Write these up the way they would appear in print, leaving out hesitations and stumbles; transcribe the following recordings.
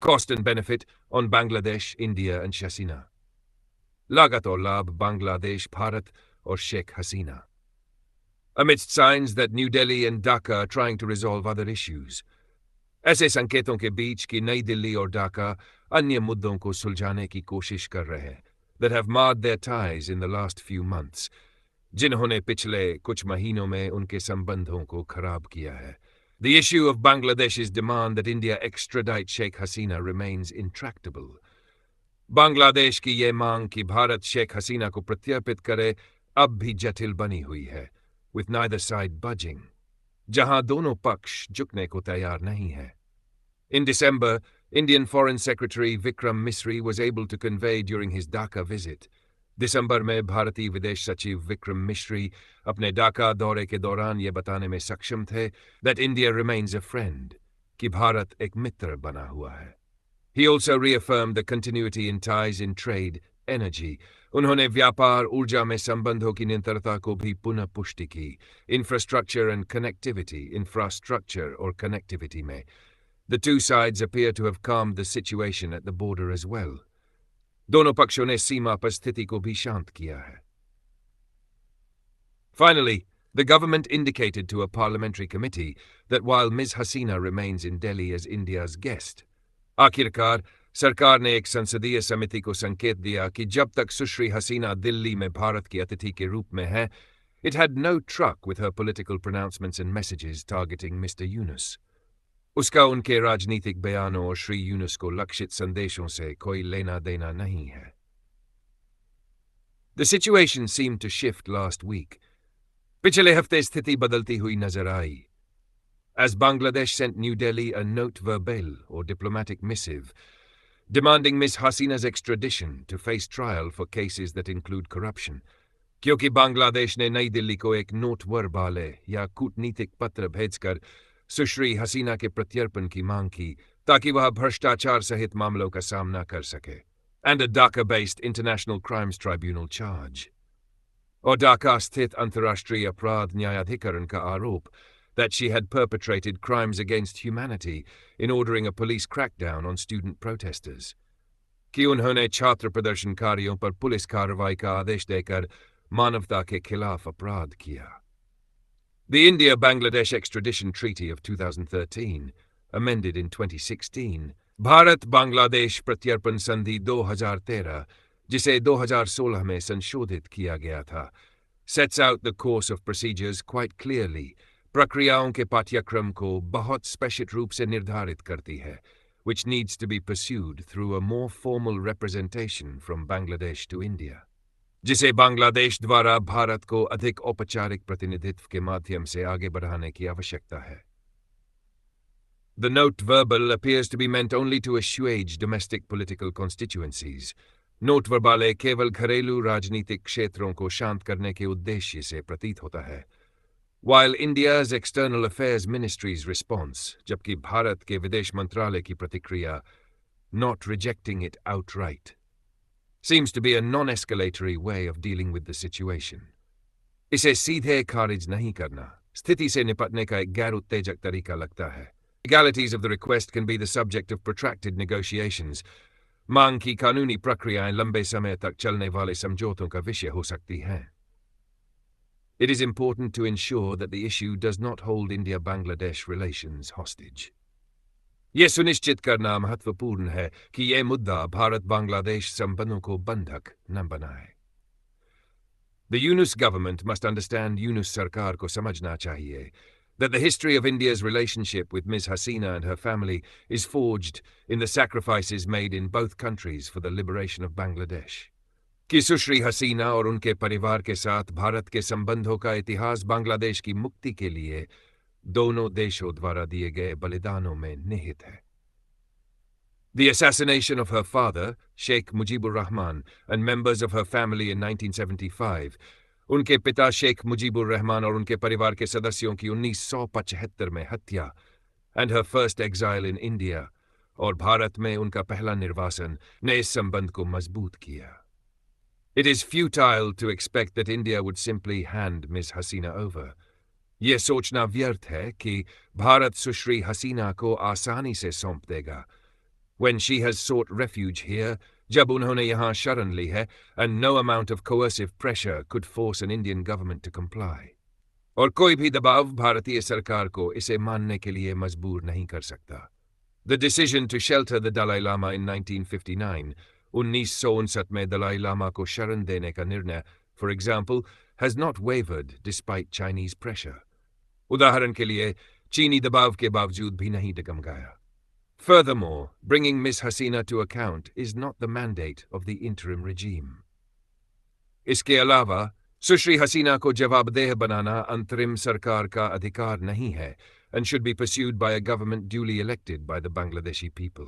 Cost and benefit on Bangladesh, India and Hasina. Lagat और लाभ Bangladesh, Bharat और Sheikh Hasina. Amidst signs that New Delhi and Dhaka are trying to resolve other issues. ऐसे संकेतों के बीच कि नई दिल्ली और ढाका अन्य मुद्दों को सुलझाने की कोशिश कर रहे हैं that have marred their ties in the last few months, जिन्होंने पिछले कुछ महीनों में उनके संबंधों को खराब किया है. The issue of Bangladesh's demand that India extradite Sheikh Hasina remains intractable. Bangladesh की ये मांग कि भारत शेख हसीना को प्रत्यर्पित करे अब भी जटिल बनी हुई है, with neither side budging, जहां दोनों पक्ष झुकने को तैयार नहीं है. In December, Indian Foreign Secretary Vikram Misri was able to convey during his Dhaka visit. दिसंबर में भारतीय विदेश सचिव विक्रम मिश्री अपने ढाका दौरे के दौरान ये बताने में सक्षम थे that India remains a friend, कि भारत एक मित्र बना हुआ है. He also reaffirmed the continuity in ties in trade, energy. उन्होंने व्यापार, ऊर्जा में संबंधों की निरंतरता को भी पुनः पुष्टि की. Infrastructure and connectivity, infrastructure और connectivity में. The two sides appear to have calmed the situation at the border as well. दोनों पक्षों ने सीमा पर स्थिति को भी शांत किया है. Finally, the government indicated to a parliamentary committee that while Ms. Hasina remains in Delhi as India's guest, आखिरकार सरकार ने एक संसदीय समिति को संकेत दिया कि जब तक सुश्री हसीना दिल्ली में भारत की अतिथि के रूप में है, it had no truck with her political pronouncements and messages targeting Mr. Yunus. उसका उनके राजनीतिक बयानों और श्री यूनुस को लक्षित संदेशों से कोई लेना देना नहीं है. The situation seemed to shift last week. पिछले हफ्ते स्थिति बदलती हुई नजर आई. As Bangladesh sent New Delhi a note verbale or diplomatic missive demanding Ms. Hasina's extradition to face trial for cases that include corruption. क्योंकि बांग्लादेश ने नई दिल्ली को एक नोट वर्बाले या कूटनीतिक पत्र भेजकर सुश्री हसीना के प्रत्यर्पण की मांग की ताकि वह भ्रष्टाचार सहित मामलों का सामना कर सके. And a Dhaka-based International Crimes Tribunal charge. और ढाका स्थित अंतर्राष्ट्रीय अपराध न्यायाधिकरण का आरोप that she had perpetrated crimes against humanity in ordering a police crackdown on student protesters. कि उन्होंने छात्र प्रदर्शनकारियों पर पुलिस कार्रवाई का आदेश देकर मानवता के खिलाफ अपराध किया. The India-Bangladesh Extradition Treaty of 2013, amended in 2016, Bharat-Bangladesh प्रत्यर्पण संधि 2013, जिसे 2016 में संशोधित किया गया था, sets out the course of procedures quite clearly. प्रक्रियाओं के पाठ्यक्रम को बहुत स्पष्ट रूप से निर्धारित करती है, which needs to be pursued through a more formal representation from Bangladesh to India, जिसे बांग्लादेश द्वारा भारत को अधिक औपचारिक प्रतिनिधित्व के माध्यम से आगे बढ़ाने की आवश्यकता है. The note verbal appears to be meant only to assuage domestic political constituencies. नोट वर्बाले केवल घरेलू राजनीतिक क्षेत्रों को शांत करने के उद्देश्य से प्रतीत होता है. While India's External Affairs Ministry's response, जबकि भारत के विदेश मंत्रालय की प्रतिक्रिया, not rejecting it outright, seems to be a non-escalatory way of dealing with the situation. इसे सीधे खारिज नहीं करना, स्थिति से निपटने का एक गैर उत्तेजक तरीका लगता है. Legalities of the request can be the subject of protracted negotiations. मांग की कानूनी प्रक्रियाएं लंबे समय तक चलने वाले समझौतों का विषय हो सकती हैं. It is important to ensure that the issue does not hold India-Bangladesh relations hostage. यह सुनिश्चित करना महत्वपूर्ण है कि यह मुद्दा भारत-बांग्लादेश संबंधों को बंधक न बनाए. The Yunus government must understand Yunus सरकार को समझना चाहिए that the history of India's relationship with Ms. Hasina and her family is forged in the sacrifices made in both countries for the liberation of Bangladesh. कि सुश्री हसीना और उनके परिवार के साथ भारत के संबंधों का इतिहास बांग्लादेश की मुक्ति के लिए दोनों देशों द्वारा दिए गए बलिदानों में निहित है. The assassination of her father, Sheikh Mujibur Rahman, and members of her family in 1975, उनके पिता शेख मुजीबुर रहमान और उनके परिवार के सदस्यों की 1975 में हत्या, and her first exile in India, और भारत में उनका पहला निर्वासन ने इस संबंध को मजबूत किया. It is futile to expect that India would simply hand Ms. Hasina over. यह सोचना व्यर्थ है कि भारत सुश्री हसीना को आसानी से सौंप देगा. when she has sought refuge here, जब उन्होंने यहाँ शरण ली है, and no amount of coercive pressure could force an Indian government to comply. और कोई भी दबाव भारतीय सरकार को इसे मानने के लिए मजबूर नहीं कर सकता. The decision to shelter the Dalai Lama in 1959, 1959 में दलाई लामा को शरण देने का निर्णय, for example, has not wavered despite Chinese pressure. उदाहरण के लिए, चीनी दबाव के बावजूद भी नहीं डगमगाया. Furthermore, bringing Miss Hasina to account is not the mandate of the interim regime. इसके अलावा, सुश्री हसीना को जवाबदेह बनाना अंतरिम सरकार का अधिकार नहीं है and should be pursued by a government duly elected by the Bangladeshi people.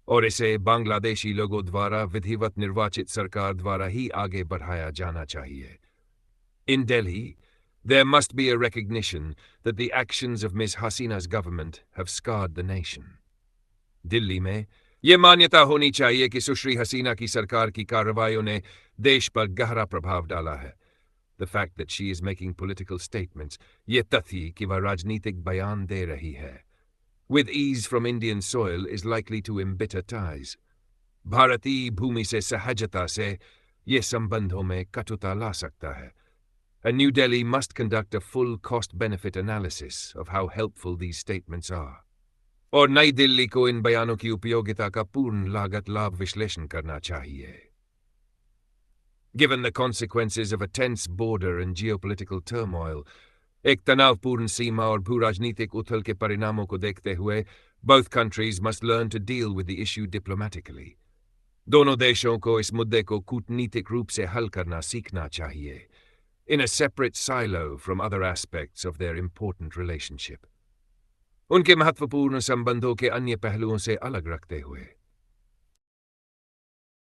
और इसे बांग्लादेशी लोगों द्वारा विधिवत निर्वाचित सरकार द्वारा ही आगे बढ़ाया जाना चाहिए. In Delhi, there must be a recognition that the actions of Ms. Hasina's government have scarred the nation. Delhi में ये मान्यता होनी चाहिए कि सुश्री हसीना की सरकार की कार्रवाइयों ने देश पर गहरा प्रभाव डाला है. The fact that she is making political statements, ये तथ्य कि वह राजनीतिक बयान दे रही है, with ease from Indian soil is likely to embitter ties. भारतीय भूमि से सहजता से ये संबंधों में कटुता ला सकता है. And New Delhi must conduct a full cost-benefit analysis of how helpful these statements are. और नई दिल्ली को इन बयानों की उपयोगिता का पूर्ण लागत लाभ विश्लेषण करना चाहिए. Given the consequences of a tense border and geopolitical turmoil, एक तनावपूर्ण सीमा और भू-राजनीतिक उथल के परिणामों को देखते हुए, both countries must learn to deal with the issue diplomatically. दोनों देशों को इस मुद्दे को कूटनीतिक रूप से हल करना सीखना चाहिए, in a separate silo from other aspects of their important relationship. उनके महत्वपूर्ण संबंधों के अन्य पहलुओं से अलग रखते हुए.